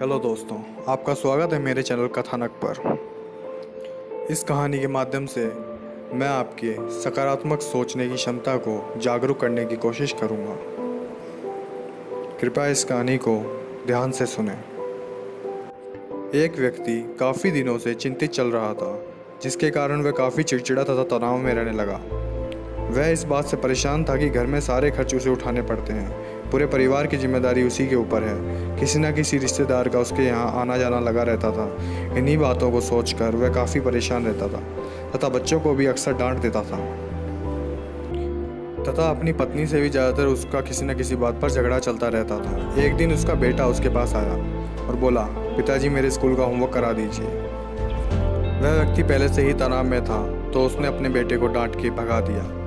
Hello दोस्तों, आपका स्वागत है मेरे चैनल कथानक पर। इस कहानी के माध्यम से मैं आपके सकारात्मक सोचने की क्षमता को जागरूक करने की कोशिश करूंगा। कृपया इस कहानी को ध्यान से सुनें। एक व्यक्ति काफ़ी दिनों से चिंतित चल रहा था, जिसके कारण वह काफ़ी चिड़चिड़ा तथा तनाव में रहने लगा। वह इस बात से परेशान था कि घर में सारे खर्च उसे उठाने पड़ते हैं। पूरे परिवार की जिम्मेदारी उसी के ऊपर है। किसी न किसी रिश्तेदार का उसके यहाँ आना जाना लगा रहता था। इन्हीं बातों को सोचकर वह काफ़ी परेशान रहता था तथा बच्चों को भी अक्सर डांट देता था तथा अपनी पत्नी से भी ज़्यादातर उसका किसी न किसी बात पर झगड़ा चलता रहता था। एक दिन उसका बेटा उसके पास आया और बोला, पिताजी मेरे स्कूल का होमवर्क करा दीजिए। वह व्यक्ति पहले से ही तनाव में था, तो उसने अपने बेटे को डांट के भगा दिया।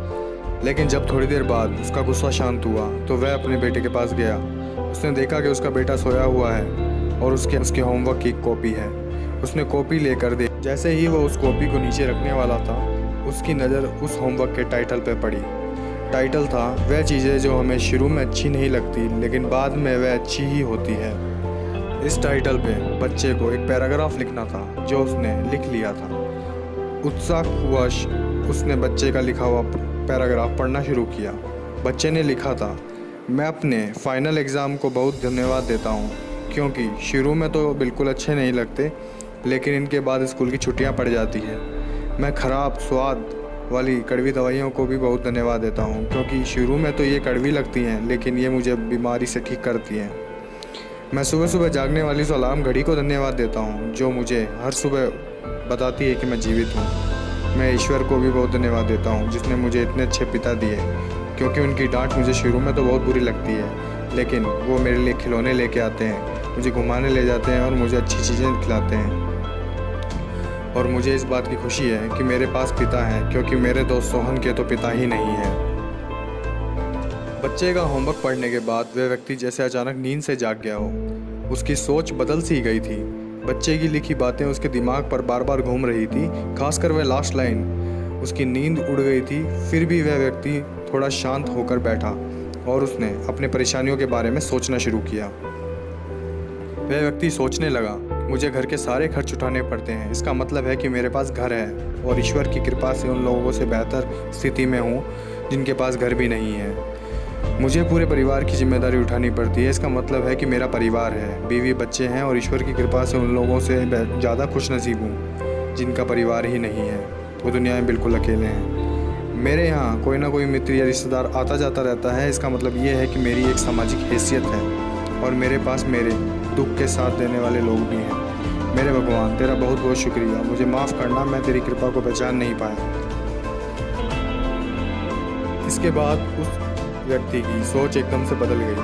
लेकिन जब थोड़ी देर बाद उसका गुस्सा शांत हुआ तो वह अपने बेटे के पास गया। उसने देखा कि उसका बेटा सोया हुआ है और उसके होमवर्क की कॉपी है। उसने कॉपी लेकर दे जैसे ही वह उस कॉपी को नीचे रखने वाला था, उसकी नज़र उस होमवर्क के टाइटल पर पड़ी। टाइटल था, वह चीज़ें जो हमें शुरू में अच्छी नहीं लगती लेकिन बाद में वह अच्छी ही होती है। इस टाइटल पे बच्चे को एक पैराग्राफ लिखना था, जो उसने लिख लिया था। उत्साहवश उसने बच्चे का लिखा हुआ पैराग्राफ पढ़ना शुरू किया। बच्चे ने लिखा था, मैं अपने फाइनल एग्ज़ाम को बहुत धन्यवाद देता हूँ, क्योंकि शुरू में तो बिल्कुल अच्छे नहीं लगते, लेकिन इनके बाद स्कूल की छुट्टियाँ पड़ जाती है। मैं ख़राब स्वाद वाली कड़वी दवाइयों को भी बहुत धन्यवाद देता हूँ, क्योंकि शुरू में तो ये कड़वी लगती हैं, लेकिन ये मुझे बीमारी से ठीक करती हैं। मैं सुबह सुबह जागने वाली उस अलार्म घड़ी को धन्यवाद देता हूँ, जो मुझे हर सुबह बताती है कि मैं जीवित हूँ। मैं ईश्वर को भी बहुत धन्यवाद देता हूँ, जिसने मुझे इतने अच्छे पिता दिए, क्योंकि उनकी डांट मुझे शुरू में तो बहुत बुरी लगती है, लेकिन वो मेरे लिए खिलौने लेके आते हैं, मुझे घुमाने ले जाते हैं और मुझे अच्छी चीज़ें खिलाते हैं। और मुझे इस बात की खुशी है कि मेरे पास पिता हैं, क्योंकि मेरे दोस्त सोहन के तो पिता ही नहीं हैं। बच्चे का होमवर्क पढ़ने के बाद वह व्यक्ति जैसे अचानक नींद से जाग गया हो। उसकी सोच बदल सी गई थी। बच्चे की लिखी बातें उसके दिमाग पर बार बार घूम रही थी, खासकर वह लास्ट लाइन। उसकी नींद उड़ गई थी, फिर भी वह व्यक्ति थोड़ा शांत होकर बैठा और उसने अपने परेशानियों के बारे में सोचना शुरू किया। वह व्यक्ति सोचने लगा, मुझे घर के सारे खर्च उठाने पड़ते हैं, इसका मतलब है कि मेरे पास घर है और ईश्वर की कृपा से उन लोगों से बेहतर स्थिति में हूँ जिनके पास घर भी नहीं है। मुझे पूरे परिवार की जिम्मेदारी उठानी पड़ती है, इसका मतलब है कि मेरा परिवार है, बीवी बच्चे हैं और ईश्वर की कृपा से उन लोगों से ज़्यादा खुशनसीब हूँ जिनका परिवार ही नहीं है। वो दुनिया में बिल्कुल अकेले हैं। मेरे यहाँ कोई ना कोई मित्र या रिश्तेदार आता जाता रहता है, इसका मतलब ये है कि मेरी एक सामाजिक हैसियत है और मेरे पास मेरे दुख के साथ देने वाले लोग भी हैं। मेरे भगवान, तेरा बहुत बहुत शुक्रिया, मुझे माफ़ करना, मैं तेरी कृपा को पहचान नहीं पाया। इसके बाद उस व्यक्ति की सोच एकदम से बदल गई।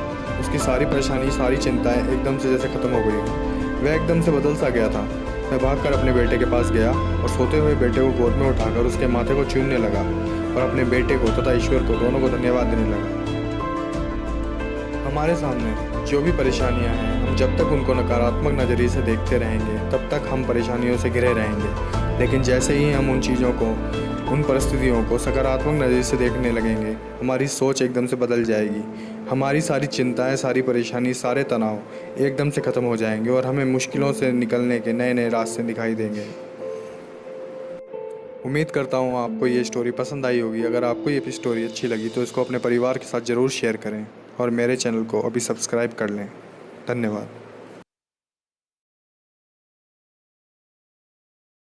उसकी सारी परेशानी, सारी चिंताएं एकदम से जैसे ख़त्म हो गई। वह एकदम से बदल सा गया था। मैं भागकर अपने बेटे के पास गया और सोते हुए बेटे को गोद में उठाकर उसके माथे को चूमने लगा और अपने बेटे को तथा ईश्वर को दोनों को धन्यवाद देने लगा। हमारे सामने जो भी परेशानियां हैं, हम जब तक उनको नकारात्मक नज़रिए से देखते रहेंगे तब तक हम परेशानियों से घिरे रहेंगे। लेकिन जैसे ही हम उन चीज़ों को, उन परिस्थितियों को सकारात्मक नज़रिए से देखने लगेंगे, हमारी सोच एकदम से बदल जाएगी। हमारी सारी चिंताएं, सारी परेशानी, सारे तनाव एकदम से ख़त्म हो जाएंगे और हमें मुश्किलों से निकलने के नए नए रास्ते दिखाई देंगे। उम्मीद करता हूँ आपको ये स्टोरी पसंद आई होगी। अगर आपको ये स्टोरी अच्छी लगी तो इसको अपने परिवार के साथ ज़रूर शेयर करें और मेरे चैनल को अभी सब्सक्राइब कर लें। धन्यवाद।